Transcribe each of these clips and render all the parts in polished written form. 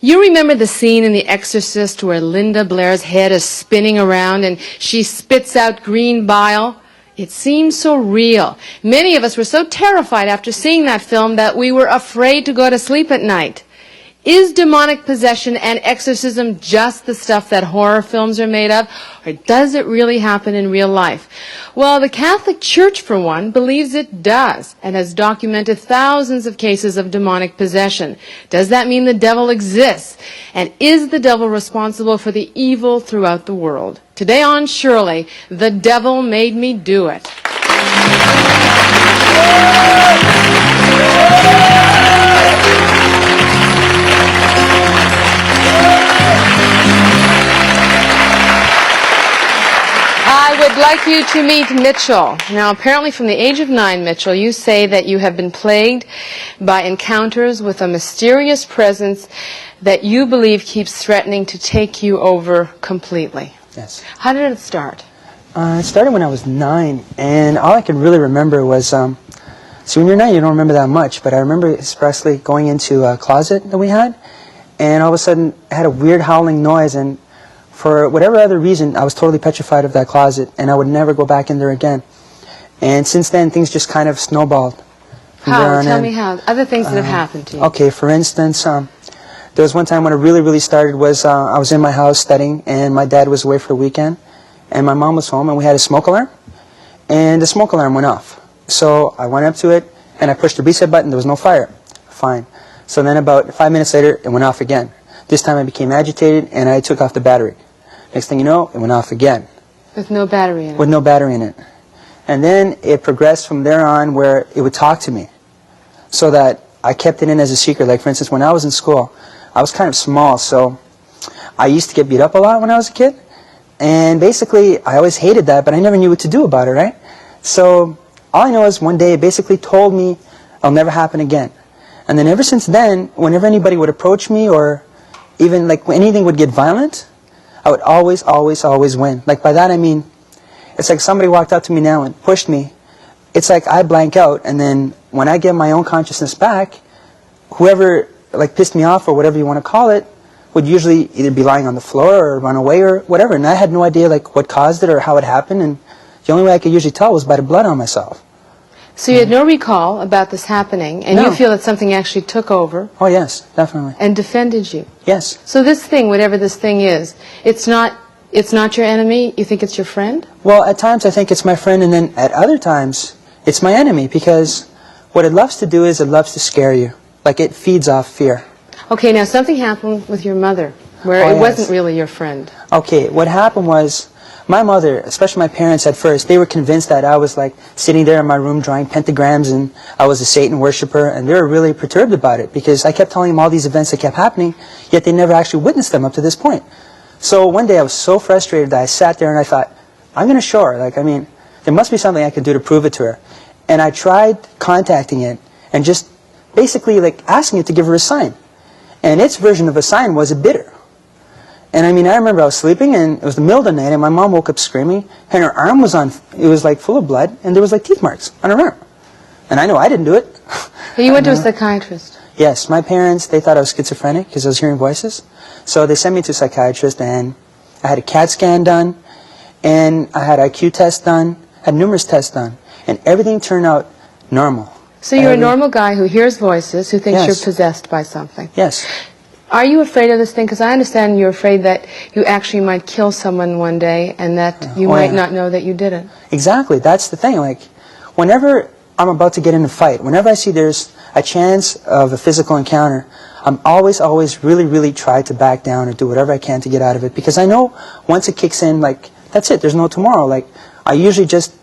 You remember the scene in The Exorcist where Linda Blair's head is spinning around and she spits out green bile? It seems so real. Many of us were so terrified after seeing that film that we were afraid to go to sleep at night. Is demonic possession and exorcism just the stuff that horror films are made of, or does it really happen in real life? Well, the Catholic Church, for one, believes it does, and has documented thousands of cases of demonic possession. Does that mean the devil exists? And is the devil responsible for the evil throughout the world? Today on Shirley, the devil made me do it. I would like you to meet Mitchell. Now, apparently from the age of 9, Mitchell, you say that you have been plagued by encounters with a mysterious presence that you believe keeps threatening to take you over completely. Yes. How did it start? It started when I was 9, and all I can really remember was, so when you're 9, you don't remember that much, but I remember expressly going into a closet that we had, and all of a sudden, I had a weird howling noise, and for whatever other reason, I was totally petrified of that closet, and I would never go back in there again. And since then, things just kind of snowballed. How? Tell me how. Other things that have happened to you. Okay, for instance, there was one time when it really started was I was in my house studying, and my dad was away for the weekend, and my mom was home, and we had a smoke alarm, and the smoke alarm went off. So I went up to it, and I pushed the reset button. There was no fire. Fine. So then about 5 minutes later, it went off again. This time I became agitated, and I took off the battery. Next thing you know, it went off again. With no battery in it? With no battery in it. And then it progressed from there on where it would talk to me. So that I kept it in as a secret. Like, for instance, when I was in school, I was kind of small, so I used to get beat up a lot when I was a kid. And basically, I always hated that, but I never knew what to do about it, right? So all I know is one day it basically told me it'll never happen again. And then ever since then, whenever anybody would approach me or even like when anything would get violent, I would always win. Like by that I mean, it's like somebody walked up to me now and pushed me. It's like I blank out, and then when I get my own consciousness back, whoever like pissed me off or whatever you want to call it would usually either be lying on the floor or run away or whatever. And I had no idea like what caused it or how it happened, and the only way I could usually tell was by the blood on myself. So you had no recall about this happening, and you feel that something actually took over. Oh yes, definitely. And defended you. Yes. So this thing, whatever this thing is, it's not your enemy? You think it's your friend? Well, at times I think it's my friend, and then at other times it's my enemy, because what it loves to do is it loves to scare you. Like it feeds off fear. Okay, now something happened with your mother, where it wasn't really your friend. Okay, what happened was, my mother, especially my parents at first, they were convinced that I was like sitting there in my room drawing pentagrams and I was a Satan worshiper, and they were really perturbed about it because I kept telling them all these events that kept happening, yet they never actually witnessed them up to this point. So one day I was so frustrated that I sat there and I thought, I'm going to show her. Like, I mean, there must be something I could do to prove it to her. And I tried contacting it and just basically like asking it to give her a sign. And its version of a sign was a bitter. And I mean, I remember I was sleeping, and it was the middle of the night, and my mom woke up screaming, and her arm was it was like full of blood, and there was like teeth marks on her arm. And I know I didn't do it. But you went to a psychiatrist? Yes, my parents, they thought I was schizophrenic because I was hearing voices. So they sent me to a psychiatrist, and I had a CAT scan done, and I had IQ tests done, had numerous tests done, and everything turned out normal. So you're a normal guy who hears voices, who thinks you're possessed by something? Yes. Are you afraid of this thing? Because I understand you're afraid that you actually might kill someone one day and that you might not know that you did it. Exactly. That's the thing. Like, whenever I'm about to get in a fight, whenever I see there's a chance of a physical encounter, I'm always really try to back down or do whatever I can to get out of it. Because I know once it kicks in, like, that's it. There's no tomorrow. Like, I usually just,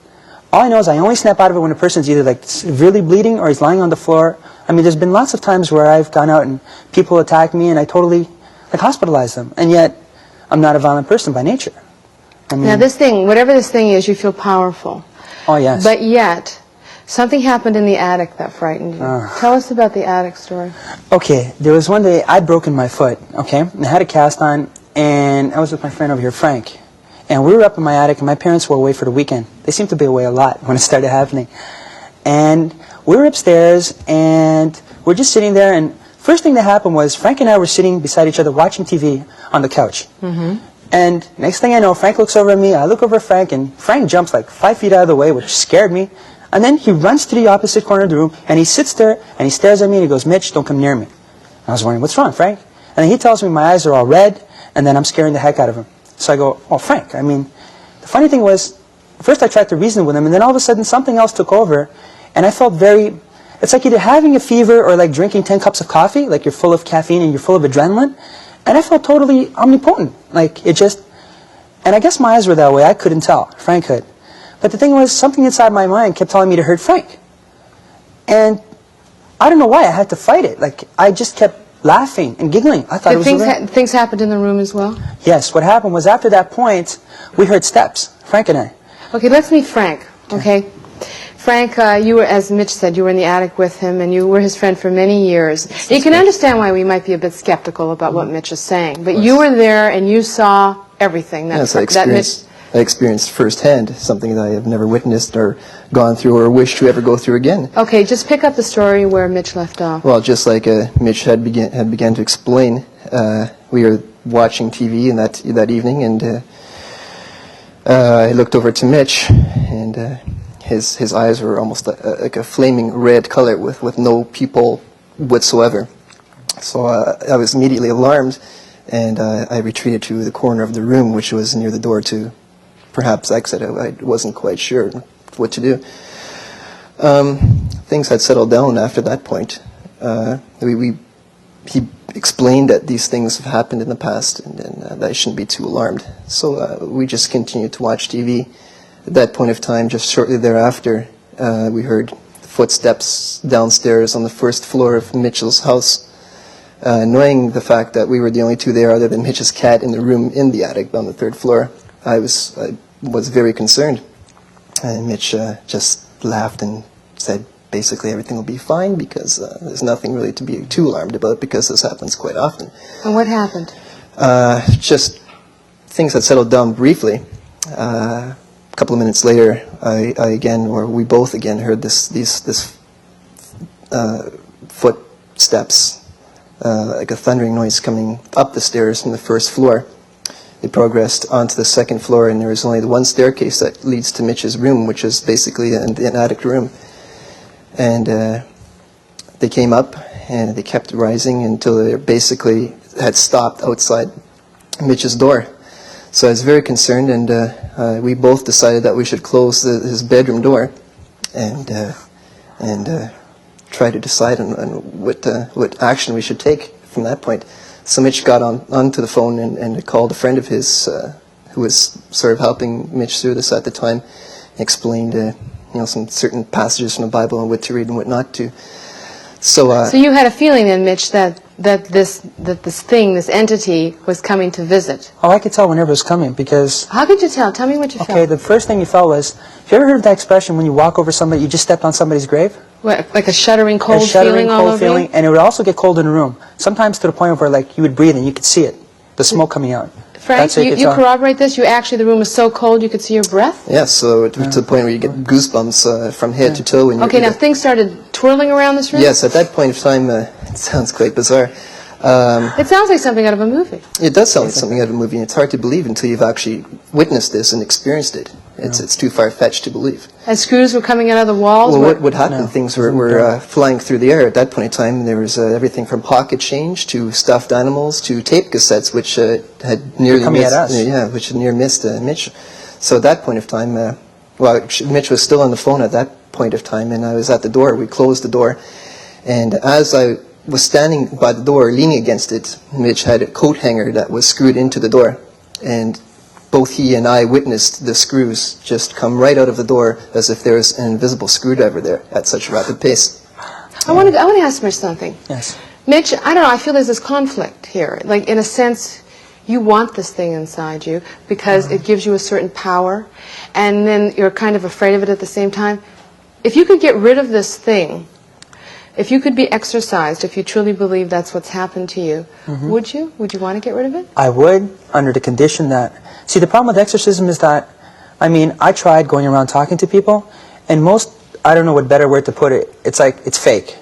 all I know is I only snap out of it when a person's either, like, severely bleeding or he's lying on the floor. I mean, there's been lots of times where I've gone out and people attack me and I totally, like, hospitalize them. And yet, I'm not a violent person by nature. I mean, now this thing, whatever this thing is, you feel powerful. Oh, yes. But yet, something happened in the attic that frightened you. Tell us about the attic story. Okay, there was one day I'd broken my foot, okay? And I had a cast on, and I was with my friend over here, Frank. And we were up in my attic, and my parents were away for the weekend. They seemed to be away a lot when it started happening. And we were upstairs, and we're just sitting there, and first thing that happened was Frank and I were sitting beside each other watching TV on the couch. And next thing I know, Frank looks over at me, I look over at Frank, and Frank jumps like 5 feet out of the way, which scared me. And then he runs to the opposite corner of the room, and he sits there, and he stares at me, and he goes, "Mitch, don't come near me." And I was wondering, what's wrong, Frank? And then he tells me my eyes are all red, and then I'm scaring the heck out of him. So I go, "Oh, Frank, I mean," the funny thing was, first I tried to reason with him, and then all of a sudden something else took over, and I felt it's like either having a fever or like drinking 10 cups of coffee, like you're full of caffeine and you're full of adrenaline, and I felt totally omnipotent. Like it just, and I guess my eyes were that way, I couldn't tell, Frank could. But the thing was, something inside my mind kept telling me to hurt Frank. And I don't know why, I had to fight it. Like, I just kept laughing and giggling. I thought it was things happened in the room as well? Yes, what happened was after that point, we heard steps, Frank and I. Okay, let's meet Frank, okay? Frank, you were, as Mitch said, you were in the attic with him, and you were his friend for many years. You can understand why we might be a bit skeptical about what Mitch is saying, but you were there and you saw everything. Yes, I experienced firsthand something that I have never witnessed or gone through or wish to ever go through again. Okay, just pick up the story where Mitch left off. Well, just like Mitch had began to explain, we were watching TV that evening, and I looked over to Mitch, and his eyes were almost like a flaming red color with no pupil whatsoever. So I was immediately alarmed, and I retreated to the corner of the room, which was near the door to perhaps exit. I wasn't quite sure what to do. Things had settled down after that point. He explained that these things have happened in the past, and that I shouldn't be too alarmed. So we just continued to watch TV. At that point of time, just shortly thereafter, we heard footsteps downstairs on the first floor of Mitchell's house. Knowing the fact that we were the only two there other than Mitch's cat in the room in the attic on the third floor, I was very concerned. And Mitch just laughed and said, basically everything will be fine because there's nothing really to be too alarmed about because this happens quite often. And what happened? Just things had settled down briefly. A couple of minutes later, we both again heard this footsteps, like a thundering noise coming up the stairs from the first floor. They progressed onto the second floor, and there was only the one staircase that leads to Mitch's room, which is basically an attic room. And they came up, and they kept rising until they basically had stopped outside Mitch's door. So I was very concerned, and we both decided that we should close his bedroom door and try to decide on what action we should take from that point. So Mitch got onto the phone and called a friend of his who was sort of helping Mitch through this at the time, and explained some certain passages from the Bible and what to read and what not to. So you had a feeling then, Mitch, that this thing, this entity, was coming to visit. Oh, I could tell whenever it was coming because... How could you tell? Tell me what you felt. Okay, the first thing you felt was, have you ever heard that expression when you walk over somebody, you just stepped on somebody's grave? What, like a shuddering cold feeling all over you? And it would also get cold in the room. Sometimes to the point where like you would breathe and you could see it, the smoke coming out. Frank, you corroborate this? The room was so cold you could see your breath? Yes, so to the point where you get goosebumps from head to toe. When now things started twirling around this room? Yes, at that point of time, it sounds quite bizarre. It sounds like something out of a movie. It does sound like something out of a movie, and it's hard to believe until you've actually witnessed this and experienced it. It's too far-fetched to believe. And screws were coming out of the walls? Well, what would happen? Things were flying through the air at that point in time. There was everything from pocket change to stuffed animals to tape cassettes, which had nearly missed. Which had near missed Mitch. So at that point of time, Mitch was still on the phone at that point of time, and I was at the door. We closed the door, and as I was standing by the door, leaning against it, Mitch had a coat hanger that was screwed into the door, and both he and I witnessed the screws just come right out of the door as if there was an invisible screwdriver there at such a rapid pace. I want to ask Mitch something. Yes. Mitch, I don't know, I feel there's this conflict here. Like, in a sense, you want this thing inside you because it gives you a certain power, and then you're kind of afraid of it at the same time. If you could get rid of this thing, if you could be exorcised, if you truly believe that's what's happened to you, would you? Would you want to get rid of it? I would, under the condition that... See, the problem with exorcism is that, I tried going around talking to people, and most, I don't know what better word to put it, it's like, it's fake.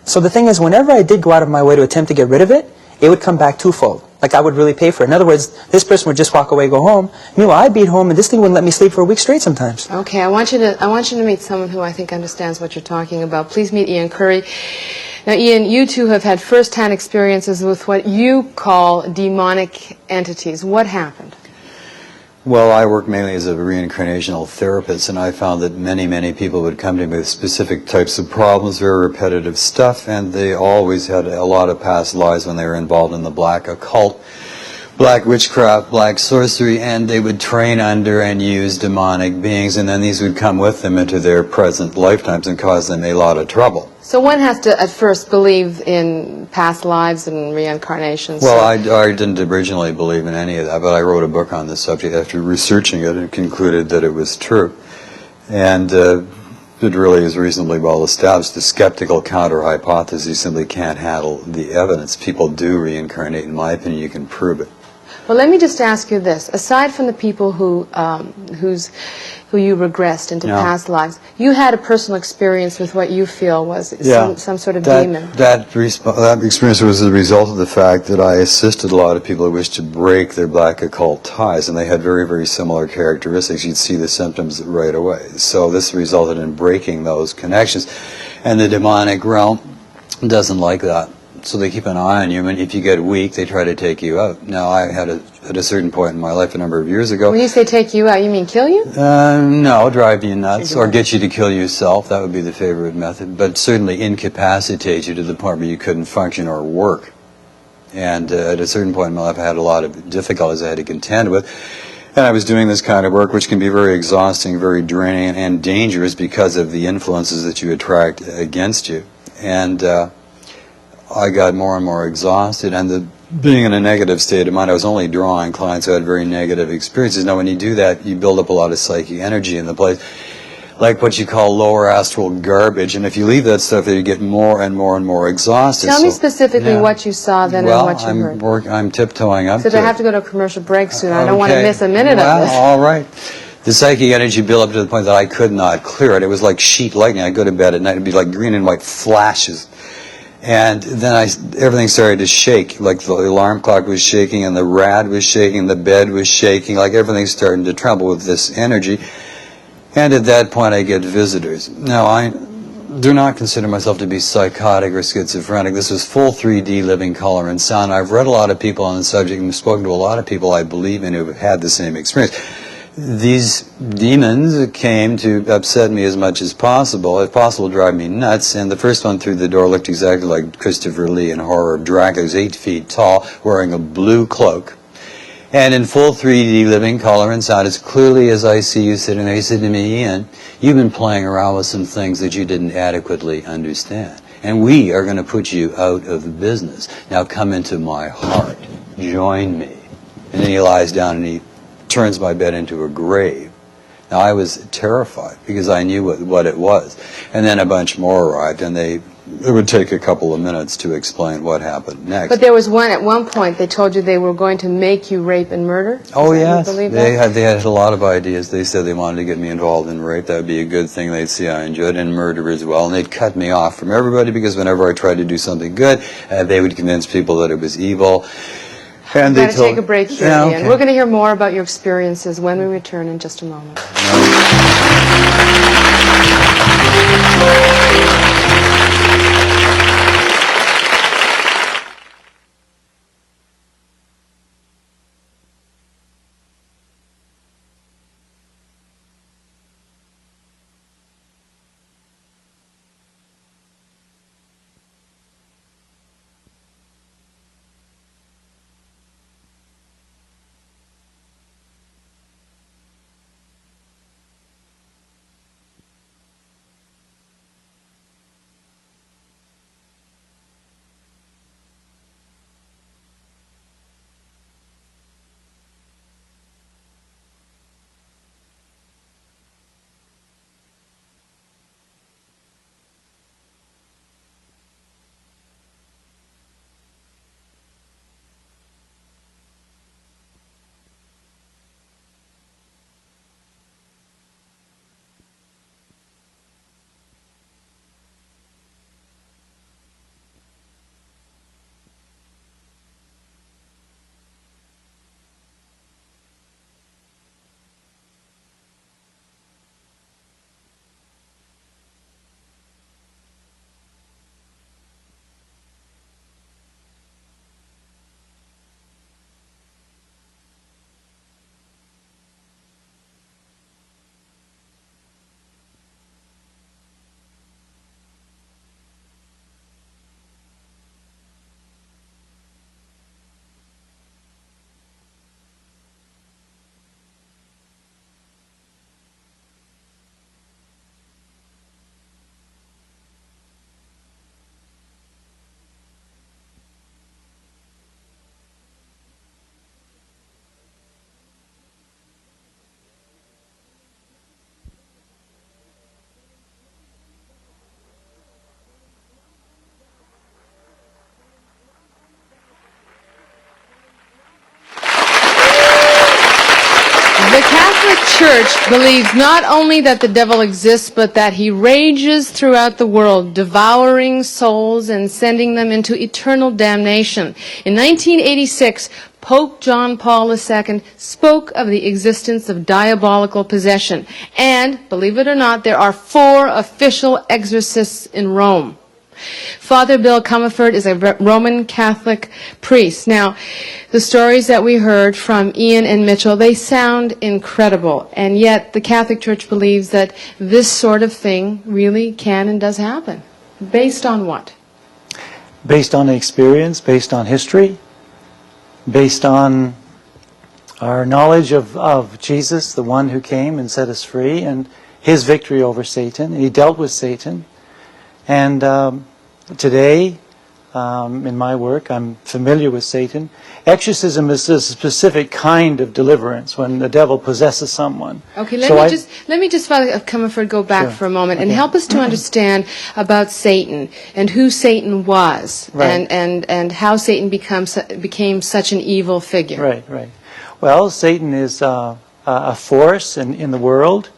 So the thing is, whenever I did go out of my way to attempt to get rid of it, it would come back twofold. Like I would really pay for it. In other words, this person would just walk away, go home. Meanwhile, I'd be at home, and this thing wouldn't let me sleep for a week straight sometimes. Okay, I want you to meet someone who I think understands what you're talking about. Please meet Ian Curry. Now, Ian, you two have had first-hand experiences with what you call demonic entities. What happened? Well, I work mainly as a reincarnational therapist, and I found that many people would come to me with specific types of problems, very repetitive stuff, and they always had a lot of past lives when they were involved in the black occult, black witchcraft, black sorcery, and they would train under and use demonic beings, and then these would come with them into their present lifetimes and cause them a lot of trouble. So one has to, at first, believe in past lives and reincarnations. Well, I didn't originally believe in any of that, but I wrote a book on this subject after researching it and concluded that it was true. And it really is reasonably well established. The skeptical counter-hypothesis simply can't handle the evidence. People do reincarnate. In my opinion, you can prove it. Well, let me just ask you this. Aside from the people who you regressed into past lives, you had a personal experience with what you feel was some sort of demon. That experience was the result of the fact that I assisted a lot of people who wished to break their black occult ties, and they had very similar characteristics. You'd see the symptoms right away. So this resulted in breaking those connections, and the demonic realm doesn't like that. So they keep an eye on you, and if you get weak, they try to take you out. Now, I had at a certain point in my life a number of years ago... When you say take you out, you mean kill you? No, drive you nuts, or get you to kill yourself. That would be the favorite method. But certainly incapacitate you to the point where you couldn't function or work. And at a certain point in my life, I had a lot of difficulties I had to contend with. And I was doing this kind of work, which can be very exhausting, very draining, and dangerous because of the influences that you attract against you. And... I got more and more exhausted, and being in a negative state of mind, I was only drawing clients who had very negative experiences. Now, when you do that, you build up a lot of psychic energy in the place, like what you call lower astral garbage, and if you leave that stuff there, you get more and more exhausted. Tell me specifically what you saw then and what you heard. Well, I'm tiptoeing up to it. So I have to go to a commercial break soon. I don't want to miss a minute of this. All right. The psychic energy built up to the point that I could not clear it. It was like sheet lightning. I'd go to bed at night, it'd be like green and white flashes. And then everything started to shake, like the alarm clock was shaking, and the rad was shaking, the bed was shaking, like everything's starting to tremble with this energy. And at that point, I get visitors. Now, I do not consider myself to be psychotic or schizophrenic. This was full 3D living color and sound. I've read a lot of people on the subject and spoken to a lot of people I believe in who have had the same experience. These demons came to upset me as much as possible, if possible drive me nuts, and the first one through the door looked exactly like Christopher Lee in Horror of Dracula. He was 8 feet tall, wearing a blue cloak, and in full 3D living color and sound, as clearly as I see you sitting there. He said to me, Ian, you've been playing around with some things that you didn't adequately understand, and we are going to put you out of business. Now come into my heart. Join me. And then he lies down and he turns my bed into a grave. Now, I was terrified because I knew what it was. And then a bunch more arrived, and it would take a couple of minutes to explain what happened next. But there was at one point, they told you they were going to make you rape and murder? Oh, yes. They had a lot of ideas. They said they wanted to get me involved in rape. That would be a good thing. They'd see I enjoyed it, and murder as well. And they'd cut me off from everybody because whenever I tried to do something good, they would convince people that it was evil. And We've got to take a break here, Ian. We're going to hear more about your experiences when we return in just a moment. Catholic Church believes not only that the devil exists, but that he rages throughout the world, devouring souls and sending them into eternal damnation. In 1986, Pope John Paul II spoke of the existence of diabolical possession. And, believe it or not, there are 4 official exorcists in Rome. Father Bill Comerford is a Roman Catholic priest. Now, the stories that we heard from Ian and Mitchell, they sound incredible. And yet, the Catholic Church believes that this sort of thing really can and does happen. Based on what? Based on experience, based on history, based on our knowledge of Jesus, the one who came and set us free, and his victory over Satan. He dealt with Satan. And today, in my work, I'm familiar with Satan. Exorcism is a specific kind of deliverance when the devil possesses someone. Okay, let me just, Father Comerford, go back Sure. for a moment and Okay. help us to understand about Satan and who Satan was, Right. and how Satan became such an evil figure. Right, right. Well, Satan is a force in the world,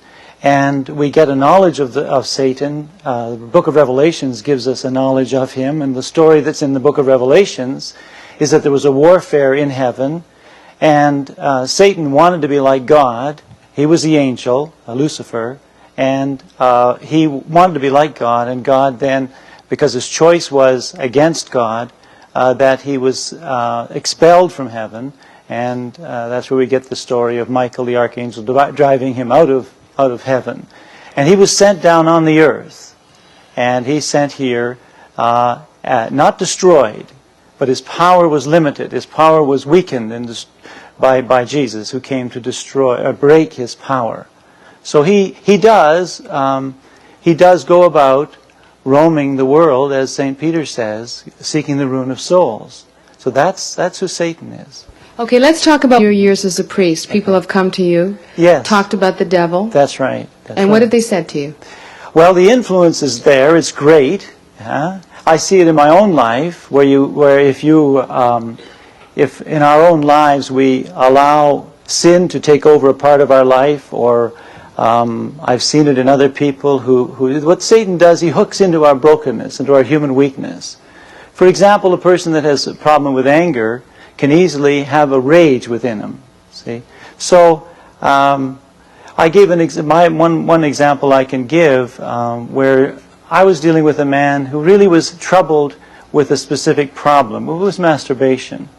and we get a knowledge of Satan. The book of Revelations gives us a knowledge of him, and the story that's in the book of Revelations is that there was a warfare in heaven, and Satan wanted to be like God. He was the angel, Lucifer, and he wanted to be like God, and God then, because his choice was against God, that he was expelled from heaven, and that's where we get the story of Michael the archangel driving him out of heaven. And he was sent down on the earth, and he's sent here, not destroyed, but his power was limited. His power was weakened by Jesus, who came to break his power. So he does go about roaming the world, as St. Peter says, seeking the ruin of souls. So that's who Satan is. Okay, let's talk about your years as a priest. People have come to you, Yes. talked about the devil, That's right. and what have they said to you? Well, the influence is there. It's great. I see it in my own life, where if in our own lives we allow sin to take over a part of our life, or I've seen it in other people who what Satan does, he hooks into our brokenness, into our human weakness. For example, a person that has a problem with anger can easily have a rage within him. See, so I gave one example I can give where I was dealing with a man who really was troubled with a specific problem. It was masturbation,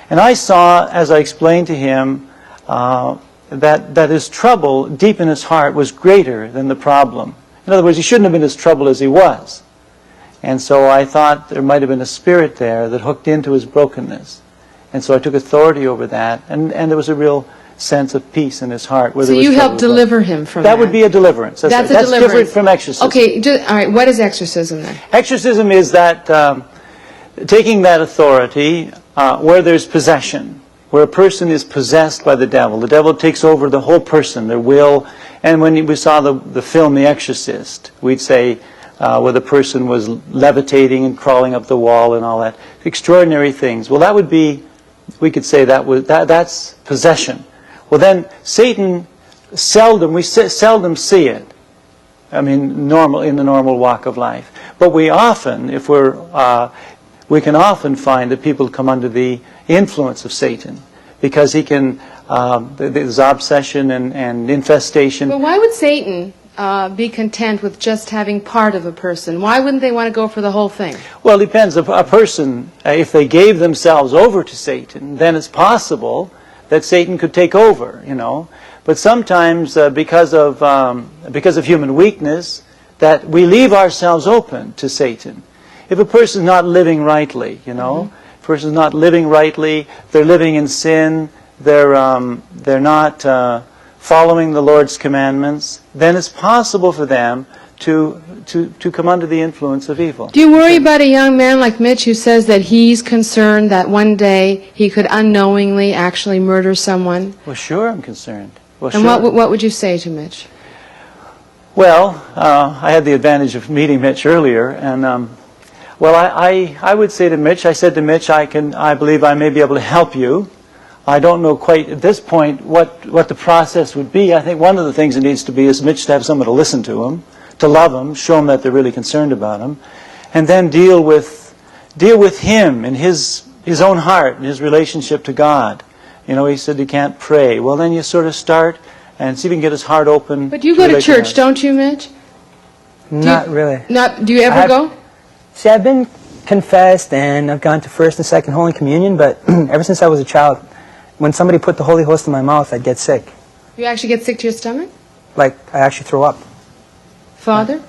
and I saw, as I explained to him, that his trouble deep in his heart was greater than the problem. In other words, he shouldn't have been as troubled as he was. And so I thought there might have been a spirit there that hooked into his brokenness. And so I took authority over that, and there was a real sense of peace in his heart. So you helped deliver him from that? That would be a deliverance. That's deliverance. Different from exorcism. Okay, all right, what is exorcism then? Exorcism is that taking that authority where there's possession, where a person is possessed by the devil takes over the whole person, their will. And when we saw the film The Exorcist, we'd say where the person was levitating and crawling up the wall and all that. Extraordinary things. Well, that would be, we could say that's possession. Well, then Satan we seldom see it. I mean, in the normal walk of life. But we often, we can often find that people come under the influence of Satan, because he can, there's obsession and infestation. But why would Satan be content with just having part of a person? Why wouldn't they want to go for the whole thing? Well, it depends. A person, if they gave themselves over to Satan, then it's possible that Satan could take over, But sometimes, because of human weakness, that we leave ourselves open to Satan. If a person's not living rightly, if a person's not living rightly, they're living in sin, they're not following the Lord's commandments, then it's possible for them to come under the influence of evil. Do you worry about a young man like Mitch who says that he's concerned that one day he could unknowingly actually murder someone? Well, sure, I'm concerned. Well, and sure. what would you say to Mitch? Well, I had the advantage of meeting Mitch earlier, and I would say to Mitch, I said to Mitch, I believe I may be able to help you I don't know quite at this point what the process would be. I think one of the things that needs to be is Mitch to have someone to listen to him, to love him, show him that they're really concerned about him, and then deal with him and his own heart and his relationship to God. You know, he said he can't pray. Well, then you sort of start and see if you can get his heart open. But you go to church, don't you, Mitch? Not really. Do you ever go? See, I've been confessed and I've gone to First and Second Holy Communion, but ever since I was a child, when somebody put the Holy Host in my mouth, I'd get sick. You actually get sick to your stomach? Like, I actually throw up. Father?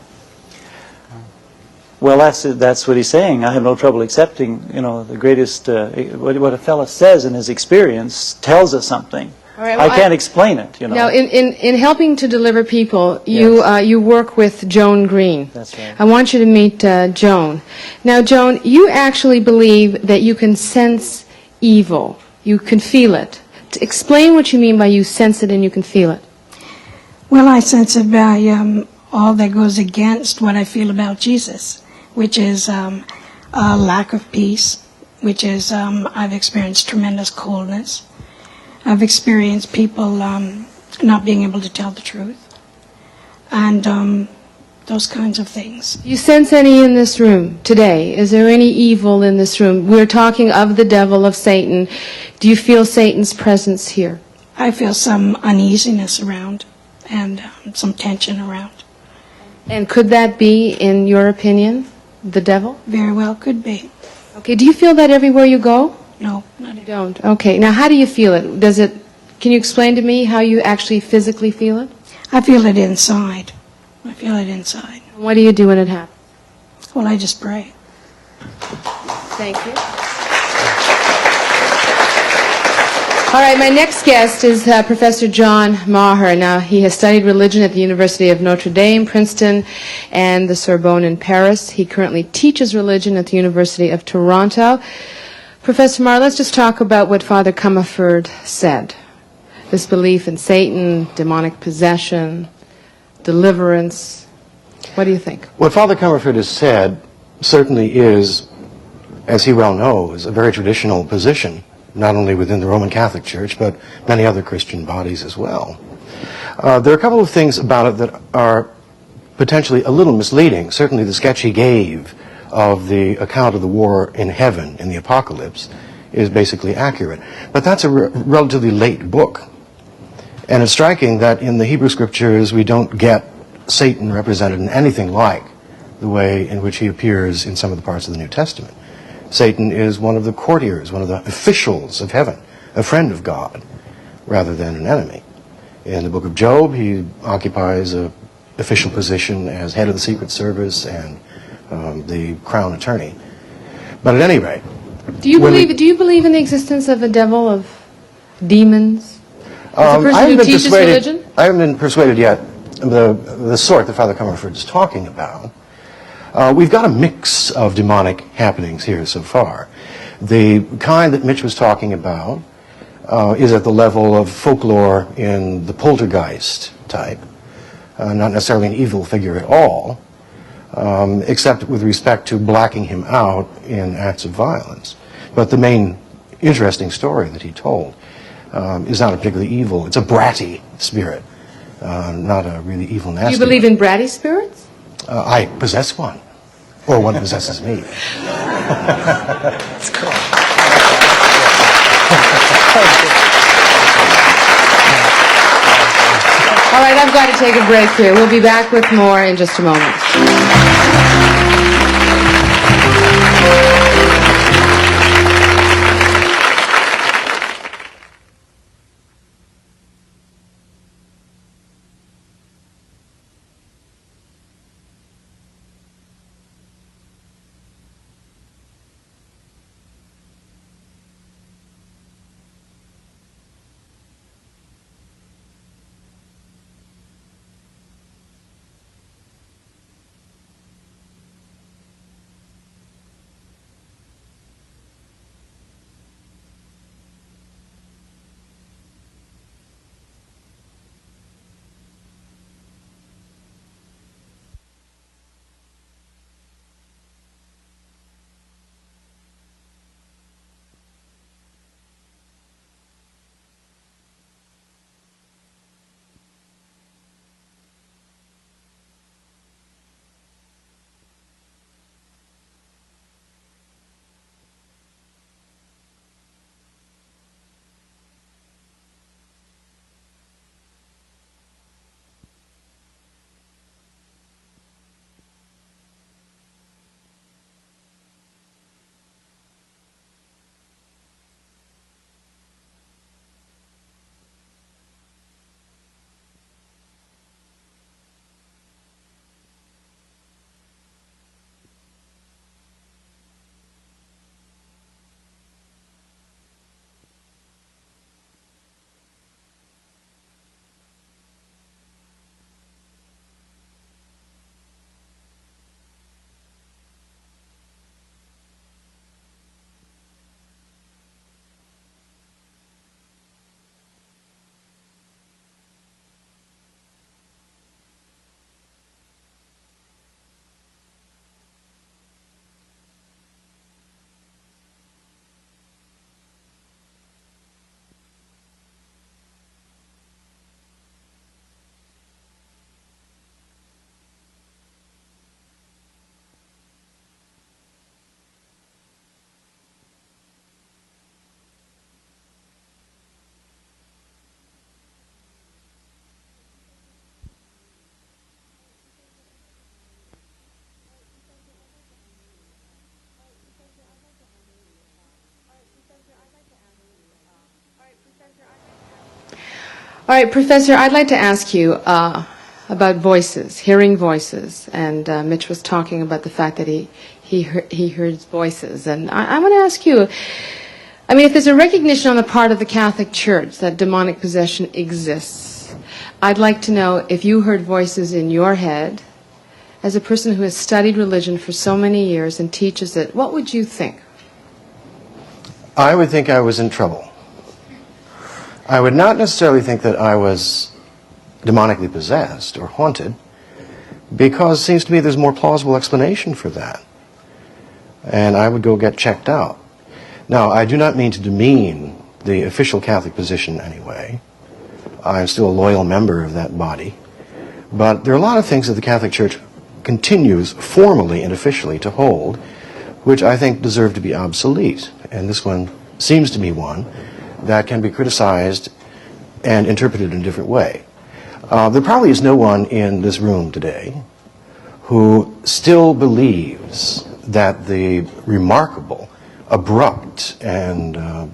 Well, that's what he's saying. I have no trouble accepting, you know, the greatest, what a fellow says in his experience tells us something. All right, well, I can't explain it, you know. Now, in helping to deliver people, you work with Joan Green. That's right. I want you to meet Joan. Now, Joan, you actually believe that you can sense evil. You can feel it. To explain what you mean by you sense it and you can feel it. Well, I sense it by all that goes against what I feel about Jesus, which is a lack of peace, which is I've experienced tremendous coldness. I've experienced people not being able to tell the truth, and those kinds of things. You sense any in this room today? Is there any evil in this room? We're talking of the devil, of Satan. Do you feel Satan's presence here? I feel some uneasiness around and some tension around. And could that be, in your opinion, the devil? Very well could be. Okay, do you feel that everywhere you go? No, not You don't. Okay, now how do you feel it? Can you explain to me how you actually physically feel it? I feel it inside. I feel it inside. What do you do when it happens? Well, I just pray. Thank you. All right, my next guest is Professor John Maher. Now, he has studied religion at the University of Notre Dame, Princeton, and the Sorbonne in Paris. He currently teaches religion at the University of Toronto. Professor Maher, let's just talk about what Father Comerford said. This belief in Satan, demonic possession, deliverance. What do you think? What Father Comerford has said certainly is, as he well knows, a very traditional position, not only within the Roman Catholic Church, but many other Christian bodies as well. There are a couple of things about it that are potentially a little misleading. Certainly the sketch he gave of the account of the war in heaven in the Apocalypse is basically accurate. But that's a relatively late book. And it's striking that in the Hebrew Scriptures we don't get Satan represented in anything like the way in which he appears in some of the parts of the New Testament. Satan is one of the courtiers, one of the officials of heaven, a friend of God, rather than an enemy. In the book of Job, he occupies an official position as head of the Secret Service and the crown attorney. But at any rate... Do you believe in the existence of a devil, of demons? As a person who teaches religion? I haven't been persuaded yet, the sort that Father Comerford is talking about. We've got a mix of demonic happenings here so far. The kind that Mitch was talking about is at the level of folklore in the poltergeist type, not necessarily an evil figure at all, except with respect to blacking him out in acts of violence. But the main interesting story that he told is not a particularly evil. It's a bratty spirit, not a really evil, nasty. Do you believe in bratty spirits? I possess one. Or one possesses me. That's cool. All right, I've got to take a break here. We'll be back with more in just a moment. All right, Professor, I'd like to ask you about voices, hearing voices. And Mitch was talking about the fact that he hears voices. And I want to ask you, I mean, if there's a recognition on the part of the Catholic Church that demonic possession exists, I'd like to know if you heard voices in your head, as a person who has studied religion for so many years and teaches it, what would you think? I would think I was in trouble. I would not necessarily think that I was demonically possessed or haunted, because it seems to me there's a more plausible explanation for that. And I would go get checked out. Now, I do not mean to demean the official Catholic position in any way. I'm still a loyal member of that body. But there are a lot of things that the Catholic Church continues formally and officially to hold, which I think deserve to be obsolete. And this one seems to be one that can be criticized and interpreted in a different way. There probably is no one in this room today who still believes that the remarkable, abrupt, and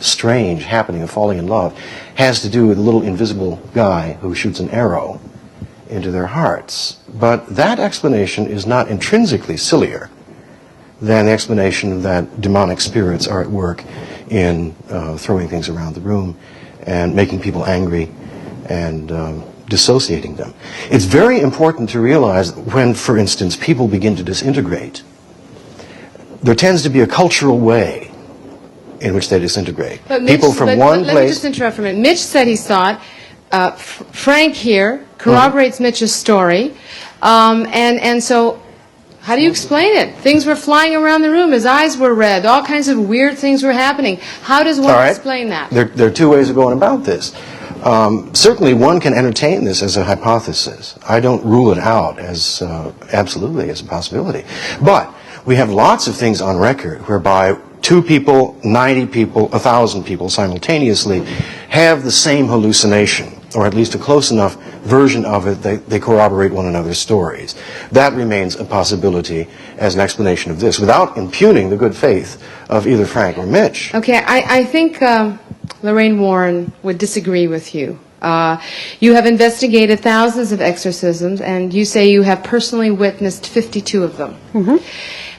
strange happening of falling in love has to do with a little invisible guy who shoots an arrow into their hearts. But that explanation is not intrinsically sillier than the explanation that demonic spirits are at work in throwing things around the room and making people angry and dissociating them. It's very important to realize that when, for instance, people begin to disintegrate, there tends to be a cultural way in which they disintegrate. People from one place... Let me just interrupt for a minute. Mitch said he saw it. Frank here corroborates Mitch's story. And so... how do you explain it? Things were flying around the room. His eyes were red. All kinds of weird things were happening. How does one explain that? There are two ways of going about this. Certainly one can entertain this as a hypothesis. I don't rule it out as absolutely as a possibility. But we have lots of things on record whereby 2 people, 90 people, 1,000 people simultaneously have the same hallucination, or at least a close enough version of it that they corroborate one another's stories. That remains a possibility as an explanation of this, without impugning the good faith of either Frank or Mitch. Okay, I think Lorraine Warren would disagree with you. You have investigated thousands of exorcisms, and you say you have personally witnessed 52 of them. Mm-hmm.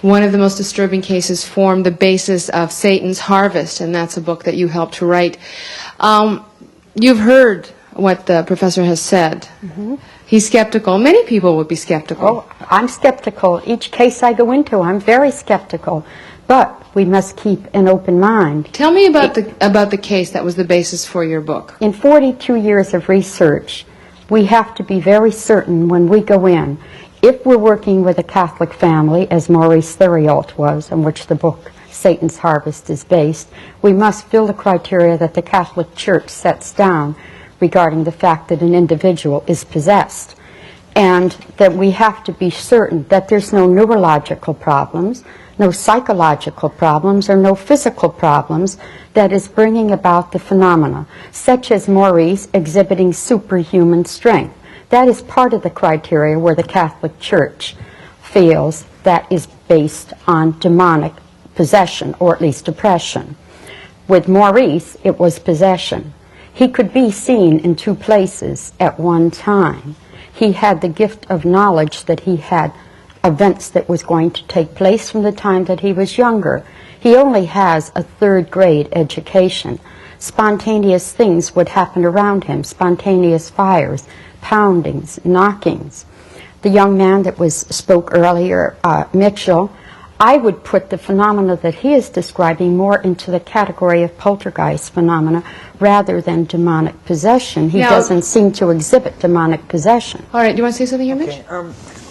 One of the most disturbing cases formed the basis of Satan's Harvest, and that's a book that you helped to write. You've heard what the professor has said. Mm-hmm. He's skeptical. Many people would be skeptical. Oh, I'm skeptical. Each case I go into, I'm very skeptical. But we must keep an open mind. Tell me about the case that was the basis for your book. In 42 years of research, we have to be very certain when we go in. If we're working with a Catholic family, as Maurice Theriault was, on which the book Satan's Harvest is based, we must fill the criteria that the Catholic Church sets down regarding the fact that an individual is possessed, and that we have to be certain that there's no neurological problems, no psychological problems, or no physical problems that is bringing about the phenomena, such as Maurice exhibiting superhuman strength. That is part of the criteria where the Catholic Church feels that is based on demonic possession, or at least oppression. With Maurice, it was possession. He could be seen in 2 places at one time. He had the gift of knowledge that he had events that was going to take place from the time that he was younger. He only has a 3rd grade education. Spontaneous things would happen around him, spontaneous fires, poundings, knockings. The young man that spoke earlier, Mitchell, I would put the phenomena that he is describing more into the category of poltergeist phenomena rather than demonic possession. He doesn't seem to exhibit demonic possession. All right, do you want to say something here, Mitch?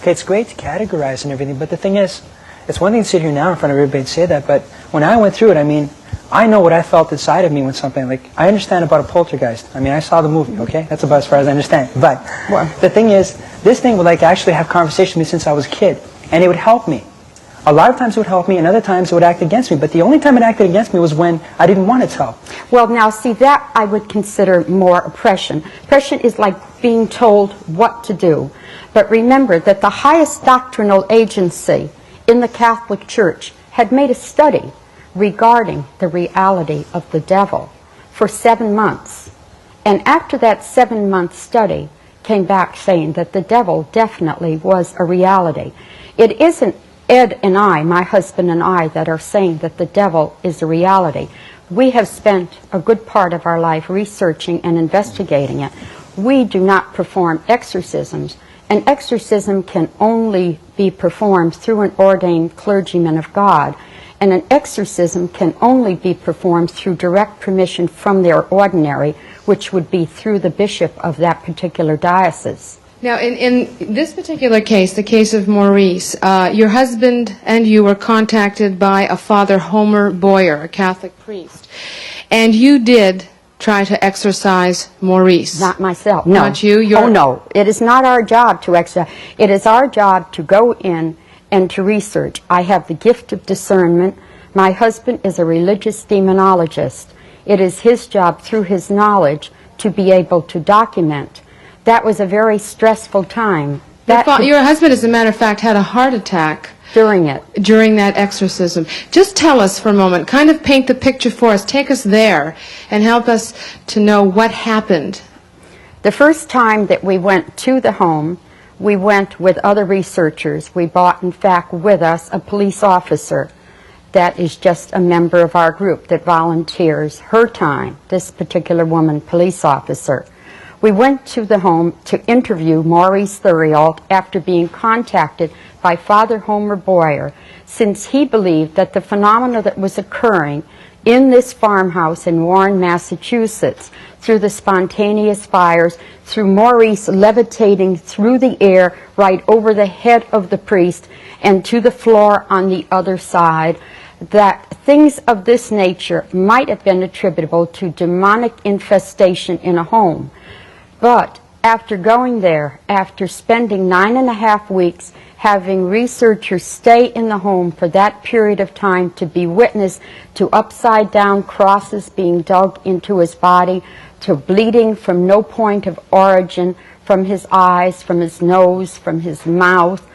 Okay, it's great to categorize and everything, but the thing is, it's one thing to sit here now in front of everybody and say that, but when I went through it, I mean, I know what I felt inside of me when something, like, I understand about a poltergeist. I mean, I saw the movie, okay? That's about as far as I understand. But the thing is, this thing would like actually have conversation with me since I was a kid, and it would help me. A lot of times it would help me, and other times it would act against me. But the only time it acted against me was when I didn't want its help. Well, now, see, that I would consider more oppression. Oppression is like being told what to do. But remember that the highest doctrinal agency in the Catholic Church had made a study regarding the reality of the devil for 7 months. And after that 7-month study, came back saying that the devil definitely was a reality. It isn't Ed and I, my husband and I, that are saying that the devil is a reality. We have spent a good part of our life researching and investigating it. We do not perform exorcisms. An exorcism can only be performed through an ordained clergyman of God, and an exorcism can only be performed through direct permission from their ordinary, which would be through the bishop of that particular diocese. Now, in this particular case, the case of Maurice, your husband and you were contacted by a Father Homer Boyer, a Catholic priest, and you did try to exorcise Maurice. Not myself, no. Not you? Oh, no. It is not our job to exorcise. It is our job to go in and to research. I have the gift of discernment. My husband is a religious demonologist. It is his job, through his knowledge, to be able to document. That was a very stressful time. Your husband, as a matter of fact, had a heart attack during that exorcism. Just tell us for a moment, kind of paint the picture for us, take us there, and help us to know what happened. The first time that we went to the home, we went with other researchers. We brought, in fact, with us a police officer that is just a member of our group that volunteers her time, this particular woman, police officer. We went to the home to interview Maurice Thuriault after being contacted by Father Homer Boyer, since he believed that the phenomena that was occurring in this farmhouse in Warren, Massachusetts, through the spontaneous fires, through Maurice levitating through the air right over the head of the priest and to the floor on the other side, that things of this nature might have been attributable to demonic infestation in a home. But after going there, after spending 9.5 weeks, having researchers stay in the home for that period of time to be witness to upside-down crosses being dug into his body, to bleeding from no point of origin, from his eyes, from his nose, from his mouth,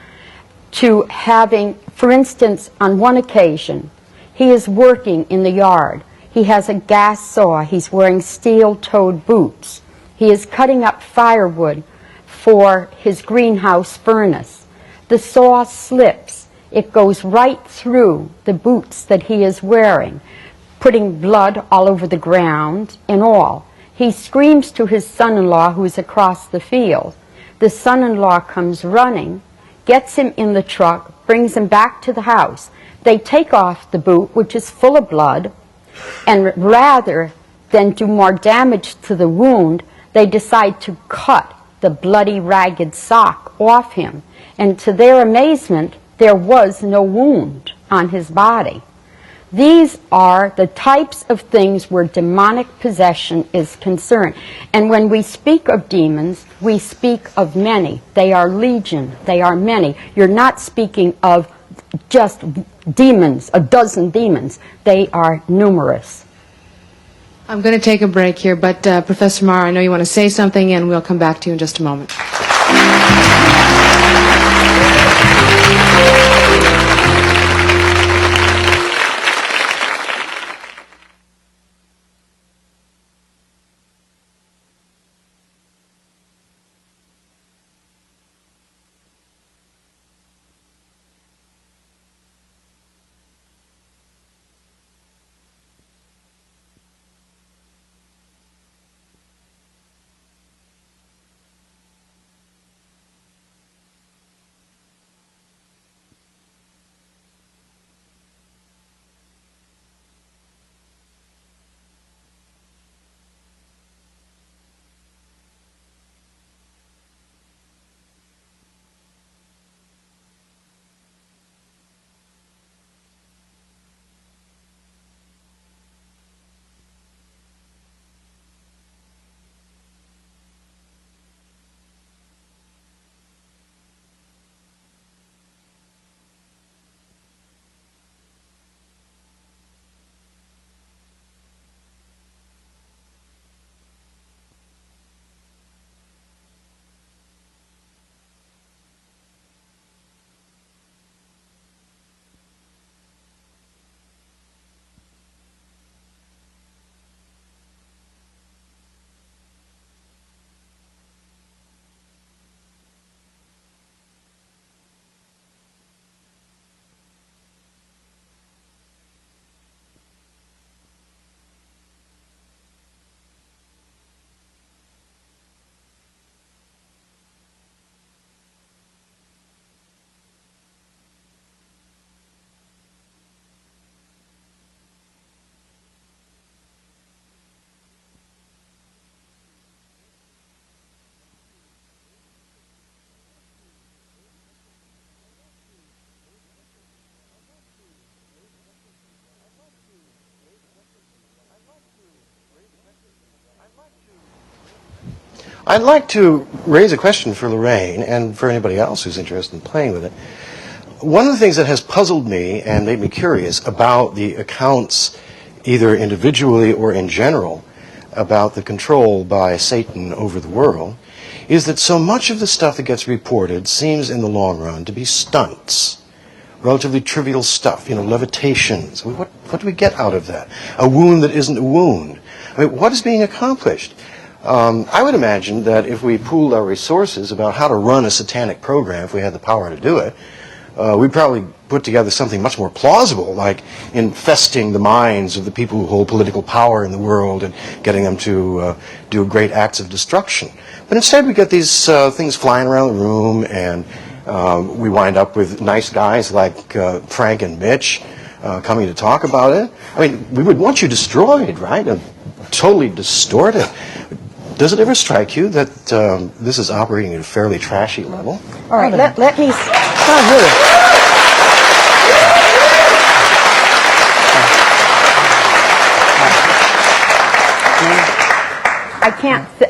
to having, for instance, on one occasion, he is working in the yard. He has a gas saw. He's wearing steel-toed boots. He is cutting up firewood for his greenhouse furnace. The saw slips. It goes right through the boots that he is wearing, putting blood all over the ground and all. He screams to his son-in-law, who is across the field. The son-in-law comes running, gets him in the truck, brings him back to the house. They take off the boot, which is full of blood, and rather than do more damage to the wound, they decide to cut the bloody, ragged sock off him. And to their amazement, there was no wound on his body. These are the types of things where demonic possession is concerned. And when we speak of demons, we speak of many. They are legion. They are many. You're not speaking of just demons, a dozen demons. They are numerous. I'm going to take a break here, but Professor Marr, I know you want to say something, and we'll come back to you in just a moment. I'd like to raise a question for Lorraine and for anybody else who's interested in playing with it. One of the things that has puzzled me and made me curious about the accounts, either individually or in general, about the control by Satan over the world, is that so much of the stuff that gets reported seems in the long run to be stunts. Relatively trivial stuff, levitations. What do we get out of that? A wound that isn't a wound. I mean, what is being accomplished? I would imagine that if we pooled our resources about how to run a satanic program, if we had the power to do it, we'd probably put together something much more plausible, like infesting the minds of the people who hold political power in the world and getting them to do great acts of destruction. But instead we get these things flying around the room, and we wind up with nice guys like Frank and Mitch coming to talk about it. I mean, we would want you destroyed, right? And totally distorted. Does it ever strike you that this is operating at a fairly trashy level? All right, let me... Not really.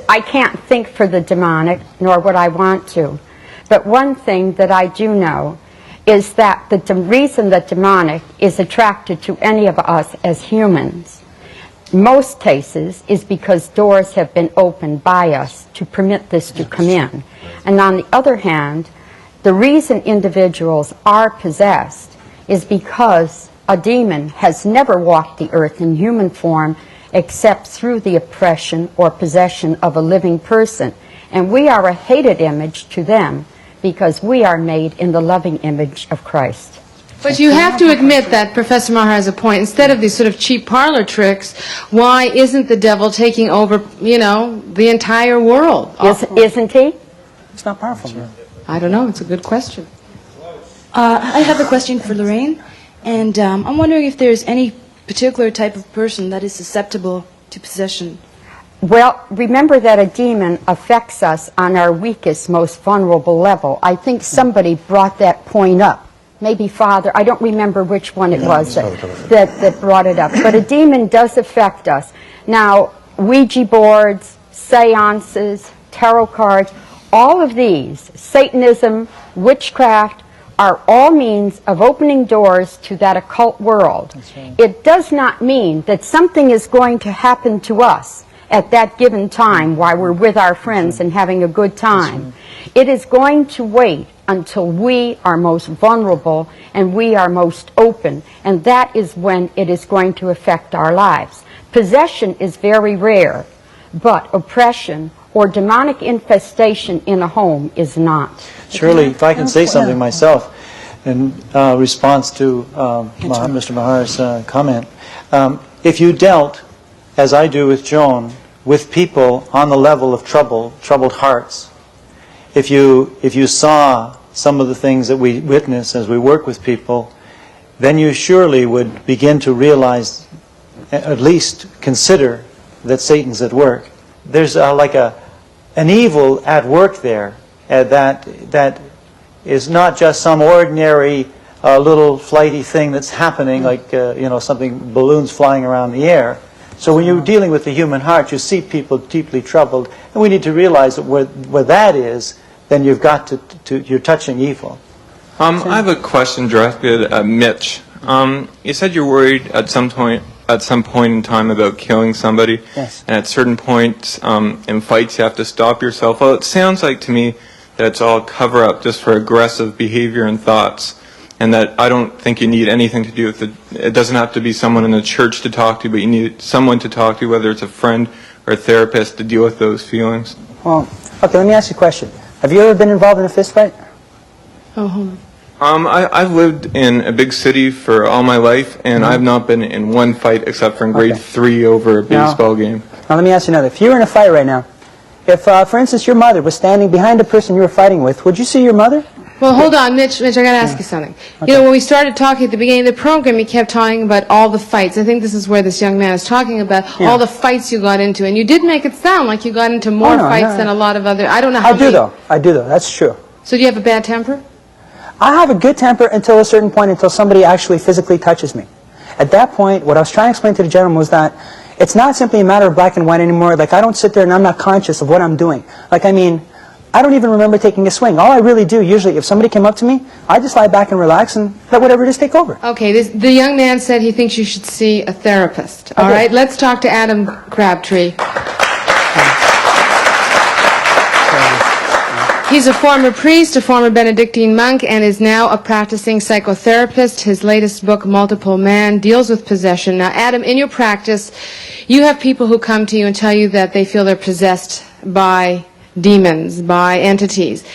I can't think for the demonic, nor would I want to. But one thing that I do know is that the reason that demonic is attracted to any of us as humans, most cases, is because doors have been opened by us to permit this to come in. And on the other hand, the reason individuals are possessed is because a demon has never walked the earth in human form except through the oppression or possession of a living person. And we are a hated image to them because we are made in the loving image of Christ. But you have to admit that Professor Maher has a point. Instead of these sort of cheap parlor tricks, why isn't the devil taking over, the entire world? Isn't he? It's not powerful, man. I don't know. It's a good question. I have a question for Lorraine, and I'm wondering if there's any particular type of person that is susceptible to possession. Well, remember that a demon affects us on our weakest, most vulnerable level. I think somebody brought that point up. Maybe Father, I don't remember which one it was that brought it up. But a demon does affect us. Now, Ouija boards, seances, tarot cards, all of these, Satanism, witchcraft, are all means of opening doors to that occult world. It does not mean that something is going to happen to us at that given time while we're with our friends and having a good time. It is going to wait until we are most vulnerable and we are most open, and that is when it is going to affect our lives. Possession is very rare, but oppression or demonic infestation in a home is not. Shirley, if I can say something myself in response to Mr. Mahar's comment. If you dealt, as I do with Joan, with people on the level of troubled hearts, if you saw some of the things that we witness as we work with people, then you surely would begin to realize, at least consider, that Satan's at work. There's like an evil at work there that is not just some ordinary little flighty thing that's happening, like something, balloons flying around the air. So when you're dealing with the human heart, you see people deeply troubled, and we need to realize that where that is, then you've got you're touching evil. I have a question directed at Mitch. You said you're worried at some point in time about killing somebody. Yes. And at certain points in fights you have to stop yourself. Well, it sounds like to me that it's all cover-up just for aggressive behavior and thoughts, and that I don't think you need anything to do with it. It doesn't have to be someone in the church to talk to, but you need someone to talk to, whether it's a friend or a therapist, to deal with those feelings. Well, okay, let me ask you a question. Have you ever been involved in a fist fight? Oh, I've lived in a big city for all my life, and I've not been in one fight except for in grade 3 over a baseball game. Now let me ask you another. If you were in a fight right now, if, for instance, your mother was standing behind the person you were fighting with, would you see your mother? Well, hold on, Mitch, I got to ask you something. Okay. When we started talking at the beginning of the program, you kept talking about all the fights. I think this is where this young man is talking about all the fights you got into. And you did make it sound like you got into more fights than a lot of other... I don't know how I do, though. That's true. So do you have a bad temper? I have a good temper until a certain point, until somebody actually physically touches me. At that point, what I was trying to explain to the gentleman was that it's not simply a matter of black and white anymore. Like, I don't sit there and I'm not conscious of what I'm doing. Like, I mean, I don't even remember taking a swing. All I really do, usually, if somebody came up to me, I just lie back and relax and let whatever it is take over. Okay, the young man said he thinks you should see a therapist. All right, let's talk to Adam Crabtree. He's a former priest, a former Benedictine monk, and is now a practicing psychotherapist. His latest book, Multiple Man, deals with possession. Now, Adam, in your practice, you have people who come to you and tell you that they feel they're possessed by demons, by entities.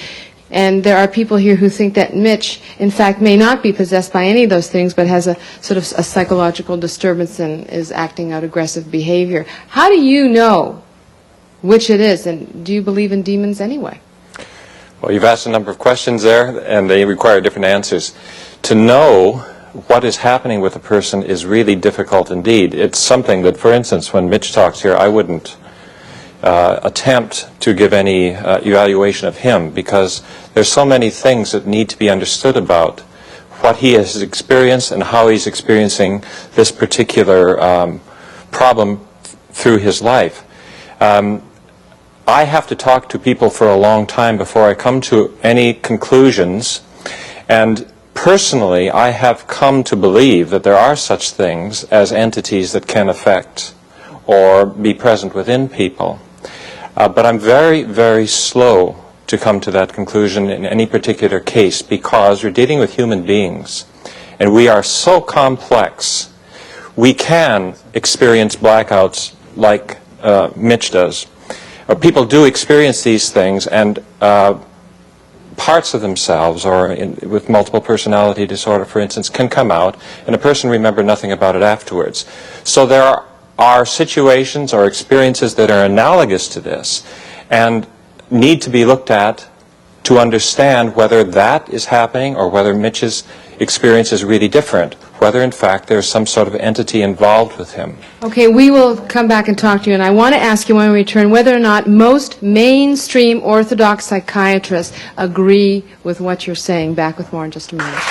And there are people here who think that Mitch, in fact, may not be possessed by any of those things, but has a sort of a psychological disturbance and is acting out aggressive behavior. How do you know which it is, and do you believe in demons anyway? Well, you've asked a number of questions there, and they require different answers. To know what is happening with a person is really difficult indeed. It's something that, for instance, when Mitch talks here, I wouldn't attempt to give any evaluation of him, because there's so many things that need to be understood about what he has experienced and how he's experiencing this particular problem through his life. I have to talk to people for a long time before I come to any conclusions, and personally I have come to believe that there are such things as entities that can affect or be present within people. But I'm very, very slow to come to that conclusion in any particular case, because you're dealing with human beings, and we are so complex. We can experience blackouts like Mitch does. People do experience these things, and parts of themselves, or with multiple personality disorder, for instance, can come out, and a person remember nothing about it afterwards. So there are situations or experiences that are analogous to this, and need to be looked at to understand whether that is happening or whether Mitch's experience is really different, whether in fact there's some sort of entity involved with him. Okay, we will come back and talk to you, and I want to ask you when we return whether or not most mainstream orthodox psychiatrists agree with what you're saying. Back with more in just a minute.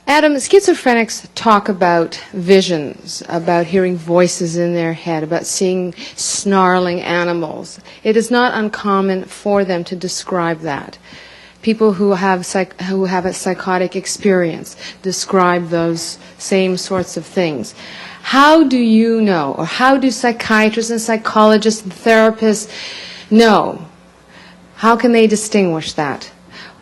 Adam, schizophrenics talk about visions, about hearing voices in their head, about seeing snarling animals. It is not uncommon for them to describe that. People who have a psychotic experience describe those same sorts of things. How do you know, or how do psychiatrists and psychologists and therapists know? How can they distinguish that?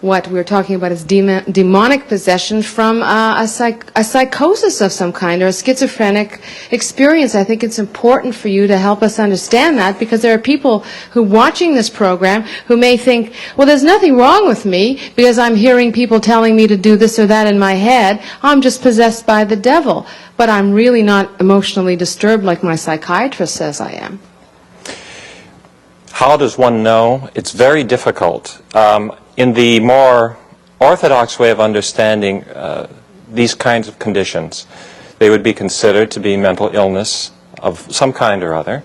What we're talking about is demonic possession from a psychosis of some kind, or a schizophrenic experience. I think it's important for you to help us understand that, because there are people who watching this program who may think, well, there's nothing wrong with me because I'm hearing people telling me to do this or that in my head. I'm just possessed by the devil. But I'm really not emotionally disturbed like my psychiatrist says I am. How does one know? It's very difficult. In the more orthodox way of understanding these kinds of conditions, they would be considered to be mental illness of some kind or other,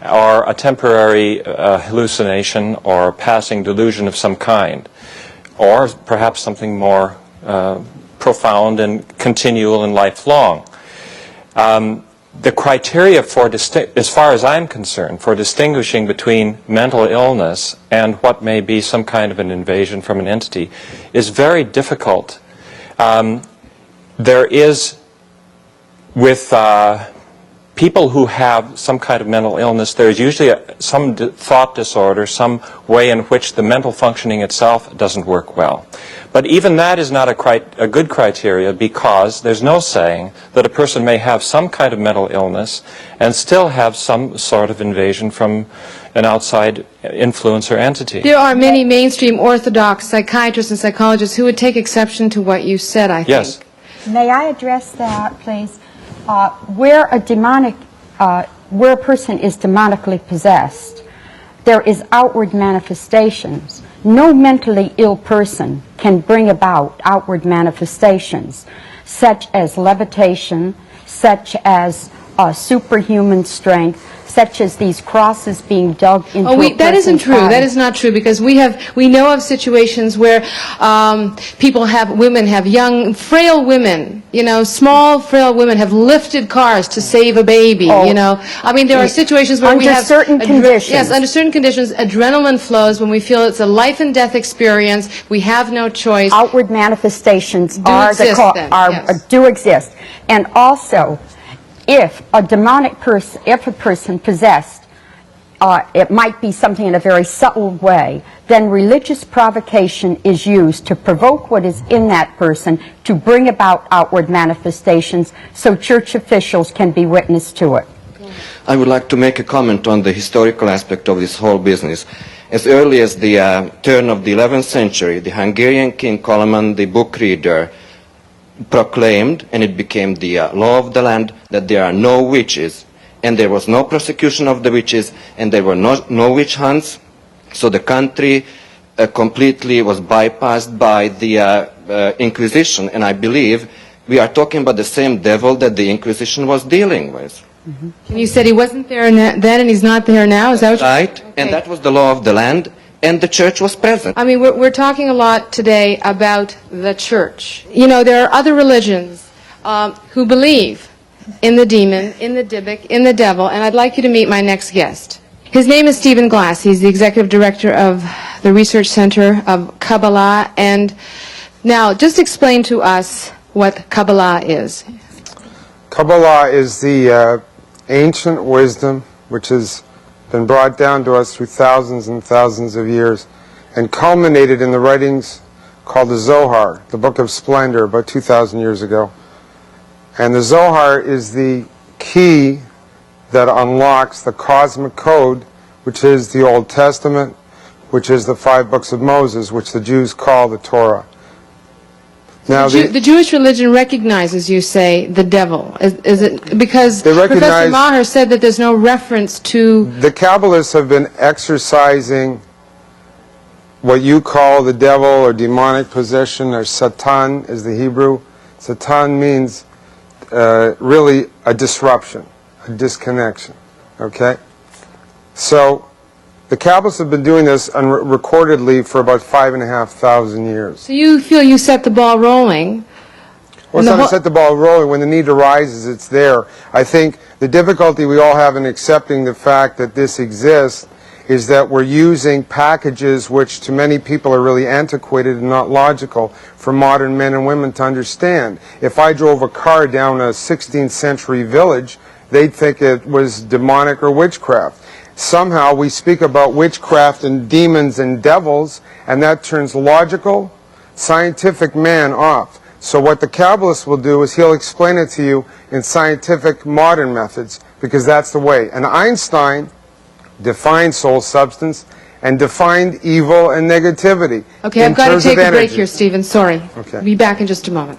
or a temporary hallucination or passing delusion of some kind, or perhaps something more profound and continual and lifelong. The criteria for, as far as I'm concerned, for distinguishing between mental illness and what may be some kind of an invasion from an entity is very difficult. There is, with people who have some kind of mental illness, there is usually some thought disorder, some way in which the mental functioning itself doesn't work well. But even that is not a good criteria, because there's no saying that a person may have some kind of mental illness and still have some sort of invasion from an outside influence or entity. There are many mainstream orthodox psychiatrists and psychologists who would take exception to what you said, I think. Yes. May I address that, please? Where a person is demonically possessed, there is outward manifestations. No mentally ill person can bring about outward manifestations, such as levitation, such as superhuman strength, such as these crosses being dug into a person's that isn't true. body. That is not true, because we know of situations where women have young, frail women, small, frail women have lifted cars to save a baby, I mean, there are situations where we have... Under certain conditions. Yes, under certain conditions, adrenaline flows when we feel it's a life and death experience. We have no choice. Outward manifestations do exist. And also, if a person possessed, it might be something in a very subtle way, then religious provocation is used to provoke what is in that person to bring about outward manifestations, so church officials can be witness to it. I would like to make a comment on the historical aspect of this whole business. As early as the turn of the 11th century, the Hungarian King Koloman, the book reader, proclaimed, and it became the law of the land, that there are no witches, and there was no prosecution of the witches, and there were no witch hunts, so the country completely was bypassed by the Inquisition, and I believe we are talking about the same devil that the Inquisition was dealing with. Mm-hmm. And you said he wasn't there then and he's not there now? Is that what right, okay. And that was the law of the land, and the church was present. I mean, we're talking a lot today about the church. There are other religions who believe in the demon, in the Dybbuk, in the devil, and I'd like you to meet my next guest. His name is Stephen Glass. He's the executive director of the Research Center of Kabbalah. And now, just explain to us what Kabbalah is. Kabbalah is the ancient wisdom which has been brought down to us through thousands and thousands of years and culminated in the writings called the Zohar, the Book of Splendor, about 2,000 years ago. And the Zohar is the key that unlocks the cosmic code, which is the Old Testament, which is the 5 books of Moses, which the Jews call the Torah. Now, the Jewish religion recognizes, you say, the devil. Is it because Professor Maher said that there's no reference to... The Kabbalists have been exercising what you call the devil or demonic possession, or Satan is the Hebrew. Satan means really a disruption, a disconnection. Okay? So the Kabbalists have been doing this recordedly for about 5,500 years. So you feel you set the ball rolling? Well, it's not to set the ball rolling. When the need arises, it's there. I think the difficulty we all have in accepting the fact that this exists is that we're using packages which to many people are really antiquated and not logical for modern men and women to understand. If I drove a car down a 16th century village, they'd think it was demonic or witchcraft. Somehow we speak about witchcraft and demons and devils, and that turns logical, scientific man off. So what the Kabbalist will do is he'll explain it to you in scientific modern methods, because that's the way. And Einstein defined soul substance and defined evil and negativity. Okay, I've got to take a break here, Stephen. Sorry. Okay. Be back in just a moment.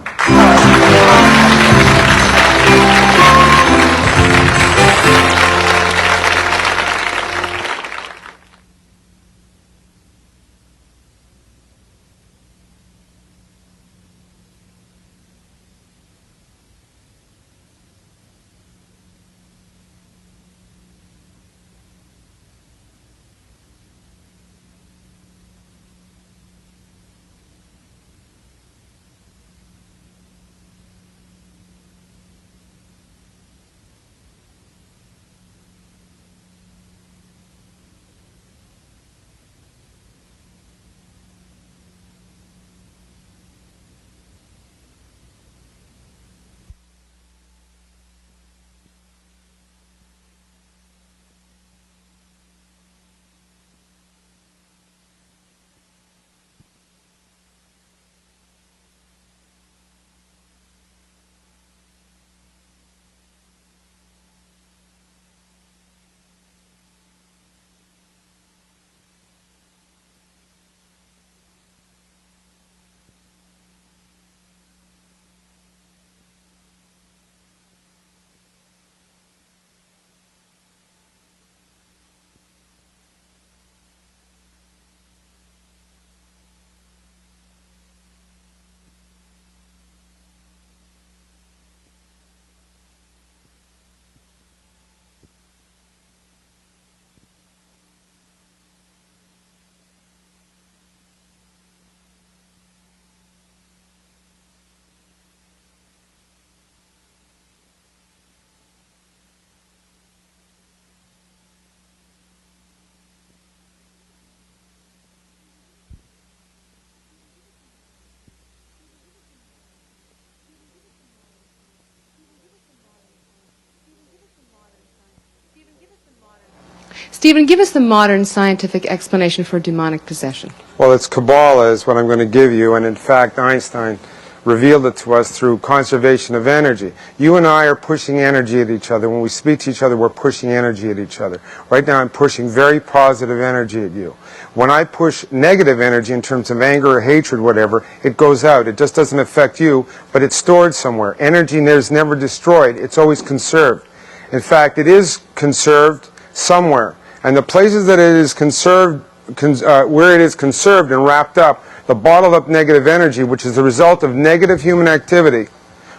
Stephen, give us the modern scientific explanation for demonic possession. Well, it's Kabbalah is what I'm going to give you, and in fact Einstein revealed it to us through conservation of energy. You and I are pushing energy at each other. When we speak to each other, we're pushing energy at each other. Right now I'm pushing very positive energy at you. When I push negative energy in terms of anger or hatred, whatever, it goes out. It just doesn't affect you, but it's stored somewhere. Energy is never destroyed. It's always conserved. In fact, it is conserved somewhere. And the places that it is conserved, where it is conserved and wrapped up, the bottled up negative energy, which is the result of negative human activity,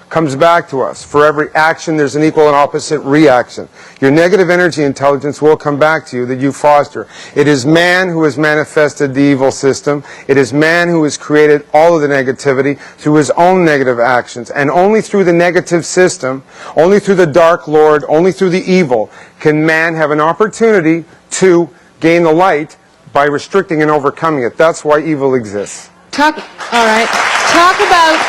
comes back to us. For every action, there's an equal and opposite reaction. Your negative energy intelligence will come back to you that you foster. It is man who has manifested the evil system. It is man who has created all of the negativity through his own negative actions. And only through the negative system, only through the dark lord, only through the evil, can man have an opportunity to gain the light by restricting and overcoming it. That's why evil exists. All right. Talk about...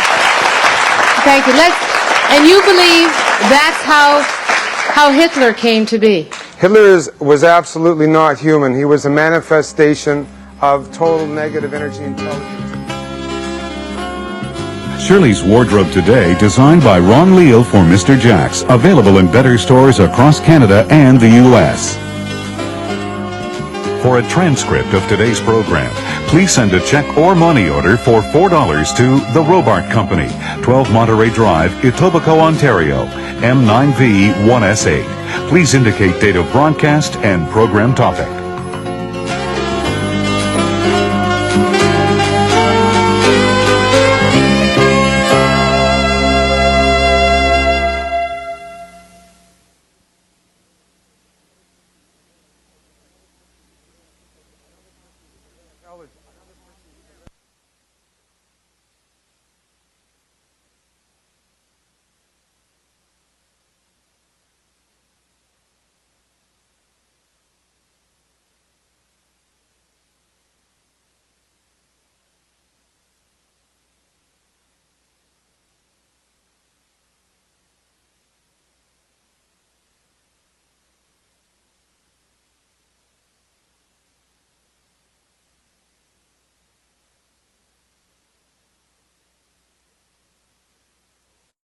Thank you. And you believe that's how Hitler came to be? Hitler was absolutely not human. He was a manifestation of total negative energy intelligence. Shirley's Wardrobe Today, designed by Ron Leal for Mr. Jack's. Available in better stores across Canada and the U.S. For a transcript of today's program, please send a check or money order for $4 to The Robart Company, 12 Monterey Drive, Etobicoke, Ontario, M9V1S8. Please indicate date of broadcast and program topic.